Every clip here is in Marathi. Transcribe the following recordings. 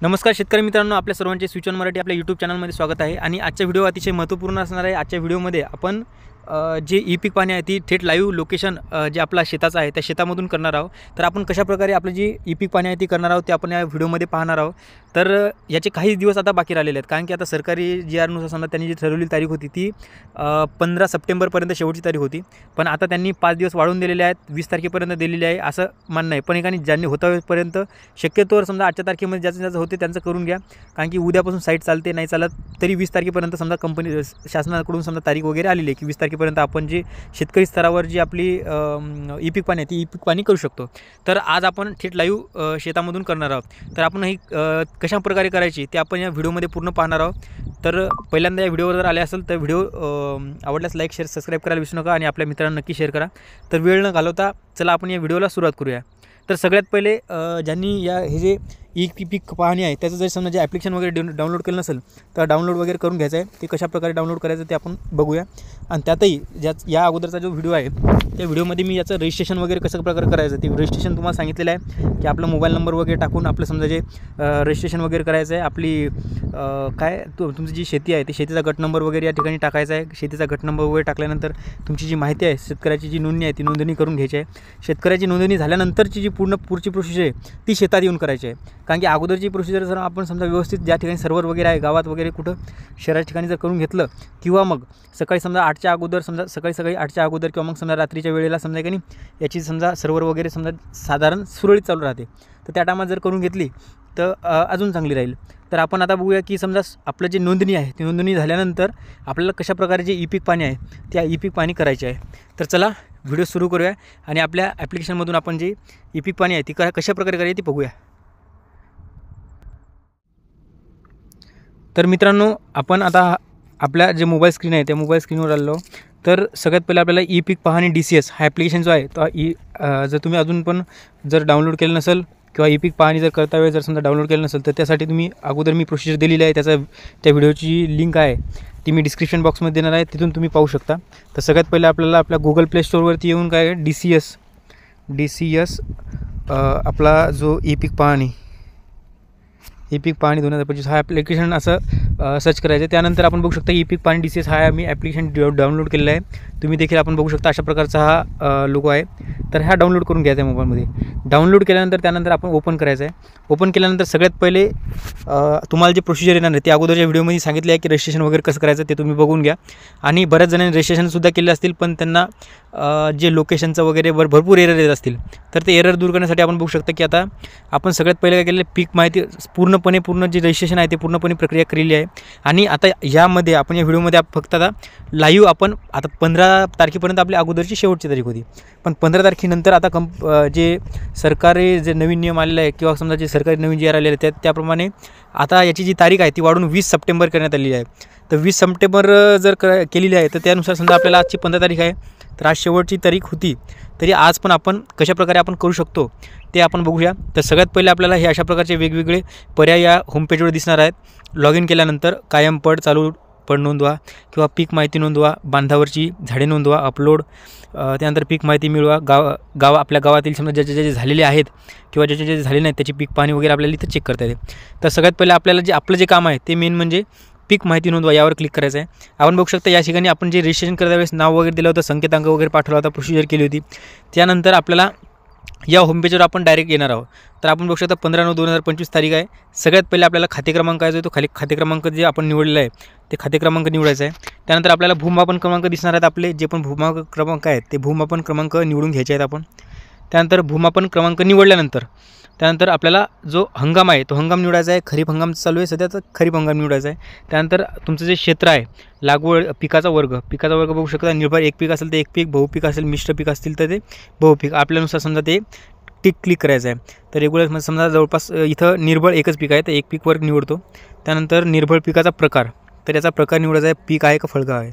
नमस्कार शेतकरी मित्रांनो, आपल्या सर्वांचे स्विच ऑन मराठी आपल्या यूट्यूब चॅनलमध्ये स्वागत आहे। आणि आजचा व्हिडिओ अतिशय महत्त्वपूर्ण असणार आहे। आजच्या व्हिडिओमध्ये आपण जे ई पीक पाहणी आहे ती थेट लाईव्ह लोकेशन जे आपला शेताचं आहे त्या शेतामधून करणार आहोत। तर आपण कशाप्रकारे आपली जी ई पीक पाहणी आहे ती करणार आहोत ते आपण या व्हिडिओमध्ये पाहणार आहोत। तर याचे काही दिवस आता बाकी राहिलेले आहेत, कारण की आता सरकारी जी आर नुसार समजा त्यांनी जी ठरवलेली तारीख होती ती 15 सप्टेंबरपर्यंत शेवटची तारीख होती, पण आता त्यांनी 5 दिवस वाढवून दिलेले आहेत, 20 तारखेपर्यंत दिलेली आहे असं म्हणणं आहे। पण एकाने ज्यांनी होतापर्यंत शक्यतोवर समजा आजच्या तारखेमध्ये ज्याचं होते त्यांचं करून घ्या, कारण की उद्यापासून साईट चालते, नाही चालत तरी 20 तारखेपर्यंत समजा कंपनी शासनाकडून समजा तारीख वगैरे आलेली आहे की 20 तारखेपर्यंत आपण जी शेतकरी स्तरावर जी आपली ई पीक पाहणी आहे ती ई पीक पाहणी करू शकतो। तर आज आपण थेट लाईव्ह शेतामधून करणार आहोत। तर आपण ही कशा प्रकारे करायची ते आपण या व्हिडिओमध्ये पूर्ण पाहणार आहोत। तर पहिल्यांदा या व्हिडिओवर जर आले असेल तर व्हिडिओ आवडल्यास लाईक शेअर सबस्क्राईब करायला विसरू नका आणि आपल्या मित्रांना नक्की शेअर करा। तर वेळ न घालवता चला आपण या व्हिडिओला सुरुवात करूया। तर सगळ्यात पहिले ज्यांनी हे जे ई पीक पाहणी आहे त्याचं जर समजा जे ॲप्लिकेशन वगैरे डाउनलोड केलं नसेल तर डाउनलोड वगैरे करून घ्यायचं आहे। ते कशाप्रकारे डाउनलोड करायचं ते आपण बघूया। आणि त्यातही या अगोदरचा जो व्हिडिओ आहे त्या व्हिडिओमध्ये मी याचं रजिस्ट्रेशन वगैरे कसं प्रकारे करायचं ते रजिस्ट्रेशन तुम्हाला सांगितलेलं आहे की आपला मोबाईल नंबर वगैरे टाकून आपलं समजा जे रजिस्ट्रेशन वगैरे करायचं आहे, आपली तुमची जी शेती आहे ते शेतीचा गट नंबर वगैरे या ठिकाणी टाकायचा आहे। शेतीचा गट नंबर वगैरे टाकल्यानंतर तुमची जी माहिती आहे शेतकऱ्याची जी नोंदणी आहे ती नोंदणी करून घ्यायची आहे। शेतकऱ्याची नोंदणी झाल्यानंतरची जी पुढची प्रोसेस आहे ती शेतात येऊन करायची आहे, कारण की अगोदरची प्रोसिजर जर आपण समजा व्यवस्थित ज्या ठिकाणी सर्व्हर वगैरे आहे गावात वगैरे कुठं शहराच्या ठिकाणी जर करून घेतलं किंवा मग सकाळी समजा 8च्या अगोदर समजा सकाळी 8च्या अगोदर किंवा मग समजा रात्रीच्या वेळेला समजा की नाही याची समजा सर्व्हर वगैरे समजा साधारण सुरळीत चालू राहते, तर त्या टायमात जर करून घेतली तर अजून चांगली राहील। तर आपण आता बघूया की समजा आपलं जे नोंदणी आहे ती नोंदणी झाल्यानंतर आपल्याला कशा प्रकारे जे ई पीक पाहणी आहे त्या ई पीक पाहणी करायची आहे। तर चला व्हिडिओ सुरू करूया आणि आपल्या ॲप्लिकेशनमधून आपण जी ई पीक पाहणी आहे ती कशा प्रकारे करायची ती बघूया। तर मित्रांनो, आपण आता आपल्या जे मोबाईल स्क्रीन आहे त्या मोबाईल स्क्रीनवर आलो। तर सगळ्यात पहिले आपल्याला ई पीक पाहणी DCS हा ॲप्लिकेशन जो आहे तो जर तुम्ही अजून पण जर डाउनलोड केलं नसेल किंवा ई पीक पाहणी जर करता वेळेस जर समजा डाउनलोड केलं नसेल तर त्यासाठी तुम्ही अगोदर मी प्रोसिजर दिलेली आहे, त्या व्हिडिओची लिंक आहे ती मी डिस्क्रिप्शन बॉक्समध्ये देणार आहे, तिथून तुम्ही पाहू शकता। तर सगळ्यात पहिले आपल्याला आपल्या गुगल प्ले स्टोअरवरती येऊन काय DCS आपला जो ई पीक पाहणी 2025 हा ॲप्लिकेशन असं सर्च करायचं। त्यानंतर आपण बघू शकता ई पीक पाहणी DCS हा मी ॲप्लिकेशन डाउनलोड केलेला आहे, तुम्ही देखील आपण बघू शकता अशा प्रकारचा हा लोगो आहे। तर हा डाउनलोड करून घ्यायचा आहे मोबाईलमध्ये। डाउनलोड केल्यानंतर त्यानंतर आपण ओपन करायचं आहे। ओपन केल्यानंतर सगळ्यात पहिले तुम्हाला जे प्रोसिजर येणार आहे ते अगोदरच्या व्हिडिओमध्ये सांगितले आहे की रजिस्ट्रेशन वगैरे कसं करायचं ते तुम्ही बघून घ्या। आणि बऱ्याच जणांनी रजिस्ट्रेशनसुद्धा केले असतील पण त्यांना जे लोकेशनचं वगैरे भरपूर एरर येत असतील, तर ते एरर दूर करण्यासाठी आपण बघू शकता की आता आपण सगळ्यात पहिले काय केलेलं पीक माहिती पूर्ण जे रजिस्ट्रेशन आहे ते पूर्णपणे प्रक्रिया केलेली आहे। आणि आता यामध्ये आपण या व्हिडिओमध्ये फक्त आता लाईव्ह आपण आता 15 तारखेपर्यंत आपल्या अगोदरची शेवटची तारीख होती, पण 15 तारखेनंतर आता जे सरकारी जे नवीन नियम आलेले आहे किंवा समजा जे सरकारी नवीन जी आर आलेले आहेत त्याप्रमाणे आता याची जी तारीख आहे ती वाढून 20 सप्टेंबर करण्यात आलेली आहे। तर 20 सप्टेंबर जर केलेली आहे तर त्यानुसार समजा आपल्याला आजची 15 तारीख आहे, तर आज शेवटची तारीख होती तरी आज पण आपण कशाप्रकारे आपण करू शकतो ते आपण बघूया। तर सगळ्यात पहिले आपल्याला हे अशा प्रकारचे वेगवेगळे पर्याय या होमपेजवर दिसणार आहेत। लॉग इन केल्यानंतर कायम पड, चालू पड नोंदवा किंवा पीक माहिती नोंदवा, बांधावरची झाडे नोंदवा, अपलोड, त्यानंतर पीक माहिती मिळवा, आपल्या गावातील समजा ज्याचे झालेले आहेत किंवा ज्याचे झाले नाहीत त्याची पीक पाहणी वगैरे आपल्याला इथं चेक करता येते। तर सगळ्यात पहिले आपल्याला आपलं जे काम आहे ते मेन म्हणजे पीक माहिती नोंदवा यावर क्लिक करायचं आहे। आपण बघू शकता या ठिकाणी आपण जे रजिस्ट्रेशन करता वेळेस नाव वगैरे दिलं होतं, संकेतांक वगैरे पाठवला होता, प्रोसिजर केली होती। त्यानंतर आपल्याला या होमपेजवर आपण डायरेक्ट येणार आहोत। तर आपण बघू शकता 15/9/2025 तारीख आहे। सगळ्यात पहिले आपल्याला खाते क्रमांक आहे जो खाली खाते क्रमांक जे आपण निवडलेला आहे ते खाते क्रमांक निवडायचा आहे। त्यानंतर आपल्याला भूमापन क्रमांक दिसणार आहेत, आपले जे पण भूमापन क्रमांक आहेत ते भूमापन क्रमांक निवडून घ्यायचे आहेत आपण। त्यानंतर भूमापन क्रमांक निवडल्यानंतर त्यानंतर आपल्याला जो हंगाम आहे तो हंगाम निवडायचा आहे। खरीप हंगाम चालू आहे सध्या, तर खरीप हंगाम निवडायचा आहे। त्यानंतर तुमचं जे क्षेत्र आहे लागवड पिकाचा वर्ग बघू शकता, निर्भर एक पीक असेल तर एक पीक, बहुपीक असेल मिश्र पीक असतील तर ते बहुपीक, आपल्यानुसार समजा ते क्लिक करायचं आहे। तर रेग्युलर समजा जवळपास इथं निर्भळ एकच पीक आहे तर एक पीक वर्ग निवडतो। त्यानंतर निर्भळ पिकाचा प्रकार, तर याचा प्रकार निवडायचा आहे, पीक आहे का फळगा आहे,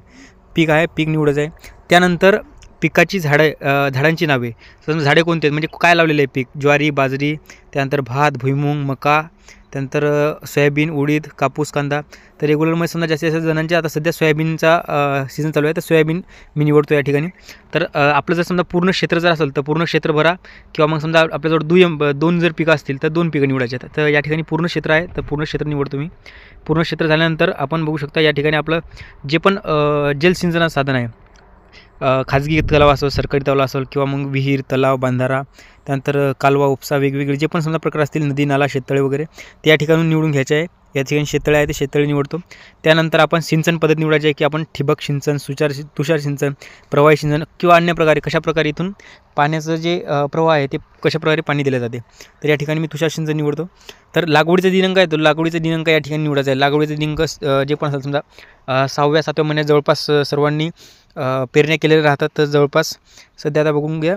पीक आहे, पीक निवडायचं आहे। त्यानंतर पिकाची झाडांची नावे, समजा झाडे कोणते आहेत म्हणजे काय लावलेले आहे पीक, ज्वारी, बाजरी, त्यानंतर भात, भुईमुग, मका, त्यानंतर सोयाबीन, उडीद, कापूस, कांदा. तर रेग्युलरमध्ये समजा जास्तीत जास्त जणांचे आता सध्या सोयाबीनचा सीझन चालू आहे, तर सोयाबीन मी निवडतो या ठिकाणी. तर आपलं जर समजा पूर्ण क्षेत्र जर असेल तर पूर्ण क्षेत्र भरा, किंवा मग समजा आपल्याजवळ दोन जर पिकं असतील तर 2 पिकं निवडायचे आहेत. तर या ठिकाणी पूर्ण क्षेत्र आहे, तर पूर्ण क्षेत्र निवडतो मी. पूर्ण क्षेत्र झाल्यानंतर आपण बघू शकता या ठिकाणी आपलं जे पण जलसिंचनाचं साधन आहे, खाजगी तलाव असेल, सरकारी तलाव असेल, किंवा मग विहीर, तलाव, बांधारा, त्यानंतर कालवा, उपसा, वेगवेगळे जे पण समजा प्रकार असतील, नदी, नाला, शेततळे वगैरे, ते या ठिकाणून निवडून घ्यायचे आहे. या ठिकाणी शेततळे आहे ते शेततळे निवडतो. त्यानंतर आपण सिंचन पद्धत निवडायची आहे, की आपण ठिबक सिंचन, तुषार सिंचन, प्रवाही सिंचन, किंवा अन्य प्रकारे कशाप्रकारे इथून पाण्याचं जे प्रवाह आहे ते कशाप्रकारे पाणी दिले जाते. तर या ठिकाणी मी तुषार सिंचन निवडतो. तर लागवडीचा दिनांक आहे, तो लागवडीचा दिनांक या ठिकाणी निवडायचा आहे. लागवडीचा दिनांक जे पण असेल समजा 6व्या-7व्या महिन्यात जवळपास सर्वांनी पेरण्या केलेल्या राहतात. तर जवळपास सध्या आता बघून घ्या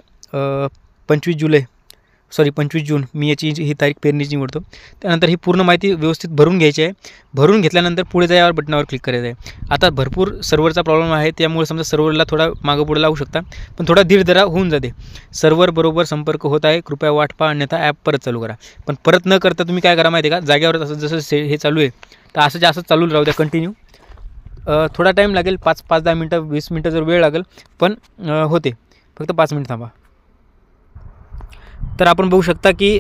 25 जून मी ही तारीख पेरणीची निवडतो. त्यानंतर ही पूर्ण माहिती व्यवस्थित भरून घ्यायची आहे. भरून घेतल्यानंतर पुढे जा यावर बटनावर क्लिक करायचं आहे. आता भरपूर सर्व्हरचा प्रॉब्लेम आहे, त्यामुळे समजा सर्व्हरला थोडा मागं पुढे लावू शकता, पण थोडा धीर धरा, होऊन जाते. सर्व्हर बरोबर संपर्क होत आहे, कृपया वाट पहा, अन्यथा ॲप परत चालू करा. पण परत न करता तुम्ही काय करा माहिती आहे का, जागेवर जसं हे चालू आहे तर असं चालू राहू द्या कंटिन्यू. थोडा टाईम लागेल, 5-10 मिनटं, 20 मिनटं जर वेळ लागेल, पण होते. फक्त 5 मिनिट थांबा. तर आपण बघू शकता की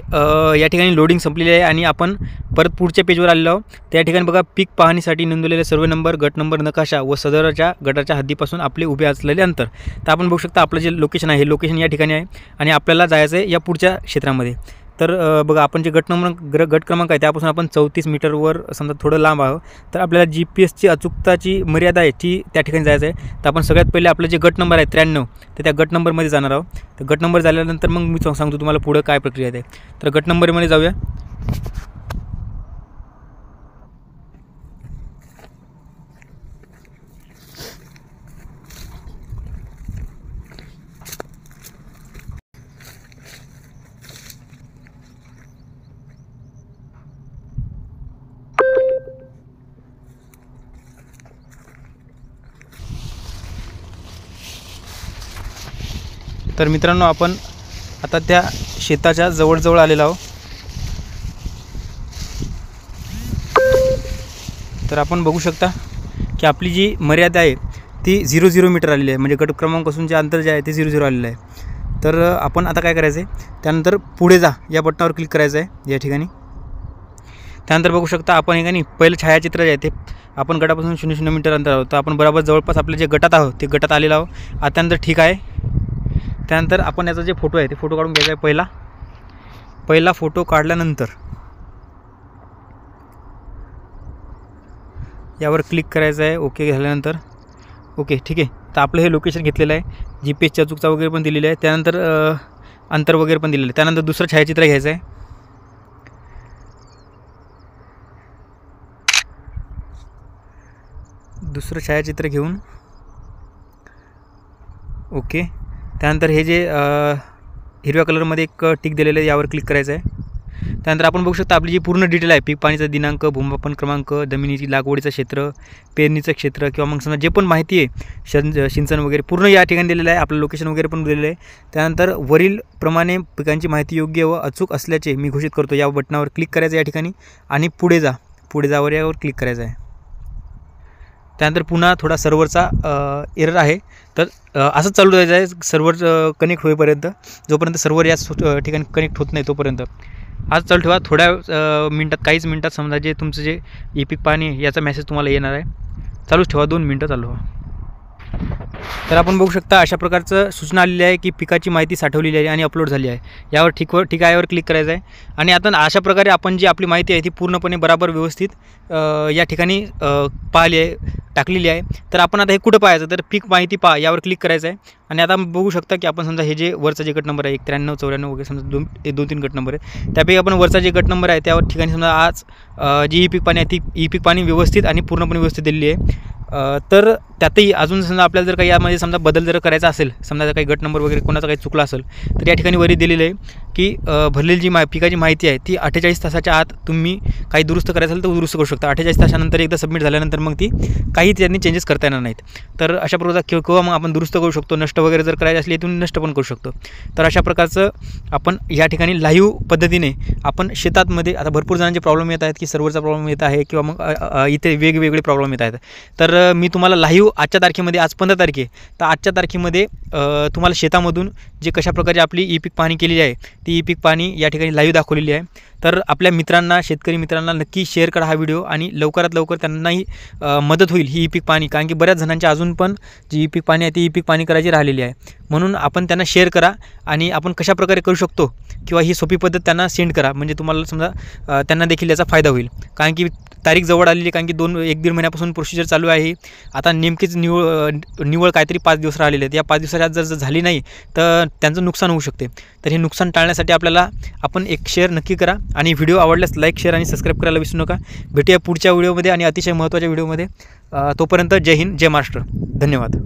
या ठिकाणी लोडिंग संपलेली आहे आणि आपण परत पुढच्या पेजवर आलेलो आहोत. त्या ठिकाणी बघा, पीक पाहणीसाठी नोंदवलेले सर्वे नंबर, गट नंबर, नकाशा व सदरच्या गटाच्या हद्दीपासून आपले उभे असलेले अंतर. तर आपण बघू शकता आपलं जे लोकेशन आहे, हे लोकेशन या ठिकाणी आहे आणि आपल्याला जायचं आहे या पुढच्या क्षेत्रामध्ये. तर बघा, आपण जे गट क्रमांक आहे त्यापासून आपण 34 मीटरवर समजा थोडं लांब आहोत. तर आपल्याला GPS अचूकताची मर्यादा आहे ती त्या ठिकाणी जायचं आहे. तर आपण सगळ्यात पहिले आपलं जे गट नंबर आहे 93, तर त्या गट नंबरमध्ये जाणार आहोत. तर गट नंबर झाल्यानंतर मग मी सांगतो तुम्हाला पुढं काय प्रक्रिया आहे. तर गट नंबरमध्ये जाऊया. तर मित्रांनो, आपण आता त्या शेताच्या जवळजवळ आलेलो आहोत. तर आपण बघू शकता की आपली जी मर्यादा आहे ती 0-0 मीटर आलेली आहे, म्हणजे गट क्रमांकापासून जे अंतर जे आहे ते 0-0 आलेलं आहे. तर आपण आता काय करायचं आहे, त्यानंतर पुढे जा या बटनावर क्लिक करायचं आहे या ठिकाणी. त्यानंतर बघू शकता आपण हे नाही, पहिलं छायाचित्र जे आहे ते आपण गटापासून 0-0 मीटर अंतर आहोत. तर आपण बरोबर जवळपास आपले जे गटात आहोत ते गटात आलेलो आहोत. आता त्यानंतर ठीक आहे. त्यानंतर आपण याचा जे फोटो आहे ते फोटो काढून घ्यायचा आहे. पहिला फोटो काढल्यानंतर यावर क्लिक करायचं आहे. ओके झाल्यानंतर ओके ठीक आहे. तर आपलं हे लोकेशन घेतलेलं आहे, GPS अचूकता वगैरे पण दिलेली आहे, त्यानंतर अंतर वगैरे पण दिलेलं आहे. त्यानंतर दुसरं छायाचित्र घ्यायचं आहे. दुसरं छायाचित्र घेऊन ओके. त्यानंतर हे जे हिरव्या कलरमध्ये एक टिक दिलेलं आहे यावर क्लिक करायचं आहे. त्यानंतर आपण बघू शकता आपली जी पूर्ण डिटेल आहे, पीक पाणीचा दिनांक, भूमापन क्रमांक, जमिनीची लागवडीचं क्षेत्र, पेरणीचं क्षेत्र, किंवा मग समजा जे पण माहिती आहे सिंचन वगैरे पूर्ण या ठिकाणी दिलेलं आहे. आपलं लोकेशन वगैरे पण दिलेलं आहे. त्यानंतर वरील प्रमाणे पिकांची माहिती योग्य व अचूक असल्याचे मी घोषित करतो या बटनावर क्लिक करायचं या ठिकाणी आणि पुढे जावर यावर क्लिक करायचं आहे. त्यानंतर पुन्हा थोडा सर्व्हरचा एरर आहे, तर असंच चालू द्यायचं आहे सर्व्हर कनेक्ट होईपर्यंत. जोपर्यंत सर्व्हर या ठिकाणी कनेक्ट होत नाही तोपर्यंत आज चालू ठेवा. थोड्या काहीच मिनटात समजा जे तुमचं जे ई पीक पाणी याचा मेसेज तुम्हाला येणार आहे. चालूच ठेवा, 2 मिनटं चालू व्हा. तर आपण बघू शकता अशा प्रकारचं सूचना आलेली आहे की पिकाची माहिती साठवलेली आहे आणि अपलोड झाली आहे. यावर ठीक आहे यावर क्लिक करायचं आहे. आणि आता अशा प्रकारे आपण जी आपली माहिती आहे ती पूर्णपणे बराबर व्यवस्थित या ठिकाणी पाहिली आहे, टाकलेली आहे. तर आपण आता हे कुठं पाहायचं, तर पीक माहिती पहा यावर क्लिक करायचं आहे. आणि आता बघू शकता की आपण समजा हे जे वरचा जे गट नंबर आहे 93, 94 वगैरे समजा 2-3 गट नंबर आहे, त्यापैकी आपण वरचा जे गट नंबर आहे त्यावर ठिकाणी समजा आज जी ई पीक पाणी आहे ती ई पीक पाणी व्यवस्थित आणि पूर्णपणे व्यवस्थित दिलेली आहे. तर त्यातही अजून समजा आपल्याला जर काही यामध्ये समजा बदल जर करायचा असेल, समजा जर काही गट नंबर वगैरे कोणाचा काही चुकला असेल, तर या ठिकाणी वरी दिलेलं आहे की भरलेली जी पिकाची माहिती आहे ती 48 तासाच्या आत तुम्ही काही दुरुस्त करायचं असेल तर दुरुस्त करू शकता. 48 तासानंतर एकदा सबमिट झाल्यानंतर मग ती काही काही त्यांनी चेंजेस करता येणार नाहीत. तर अशा प्रकारचा किंवा मग आपण दुरुस्त करू शकतो. नष्ट वगैरे जर करायचे असले इथून नष्ट पण करू शकतो. तर अशा प्रकारचं आपण या ठिकाणी लाईव्ह पद्धतीने आपण शेतातमध्ये आता भरपूर जणांचे प्रॉब्लेम येत आहेत की सर्व्हरचा प्रॉब्लेम येत आहे किंवा मग इथे वेगवेगळे प्रॉब्लेम येत आहेत. तर मी तुम्हाला लाईव्ह आजच्या तारखेमध्ये, आज 15 तारीख आहे, तर आजच्या तारखेमध्ये तुम्हाला शेतामधून जे कशा प्रकारे आपली ई पीक पाहणी केलेली आहे ती ई पीक पाहणी या ठिकाणी लाईव्ह दाखवलेली आहे. तर आपल्या मित्रांना, शेतकरी मित्रांना नक्की शेअर करा हा व्हिडिओ आणि लवकरात लवकर त्यांनाही मदत होईल ही ई पीक पाहणी. कारण की बऱ्याच जणांच्या अजून पण जी ई पीक पाहणी आहे ती ई पीक पाहणी करायची राहिलेली आहे. म्हणून आपण त्यांना शेअर करा आणि आपण कशा प्रकारे करू शकतो किंवा ही सोपी पद्धत त्यांना सेंड करा. म्हणजे तुम्हाला समजा त्यांना देखील याचा फायदा होईल. कारण की तारीख जवळ आलेली आहे. कारण की 1-1.5 महिन्यापासून प्रोसिजर चालू आहे. आता नेमकीच निवळ काहीतरी 5 दिवस राहिलेले आहेत. या 5 दिवसाच्या आत जर झाली नाही तर त्यांचं नुकसान होऊ शकते. तर हे नुकसान टाळण्यासाठी आपल्याला आपण एक शेअर नक्की करा आणि व्हिडिओ आवडल्यास लाईक, शेअर आणि सबस्क्राईब करायला विसरू नका. भेटूया पुढच्या व्हिडिओमध्ये आणि अतिशय महत्त्वाच्या व्हिडिओमध्ये. तोपर्यंत जय हिंद, जय महाराष्ट्र. धन्यवाद.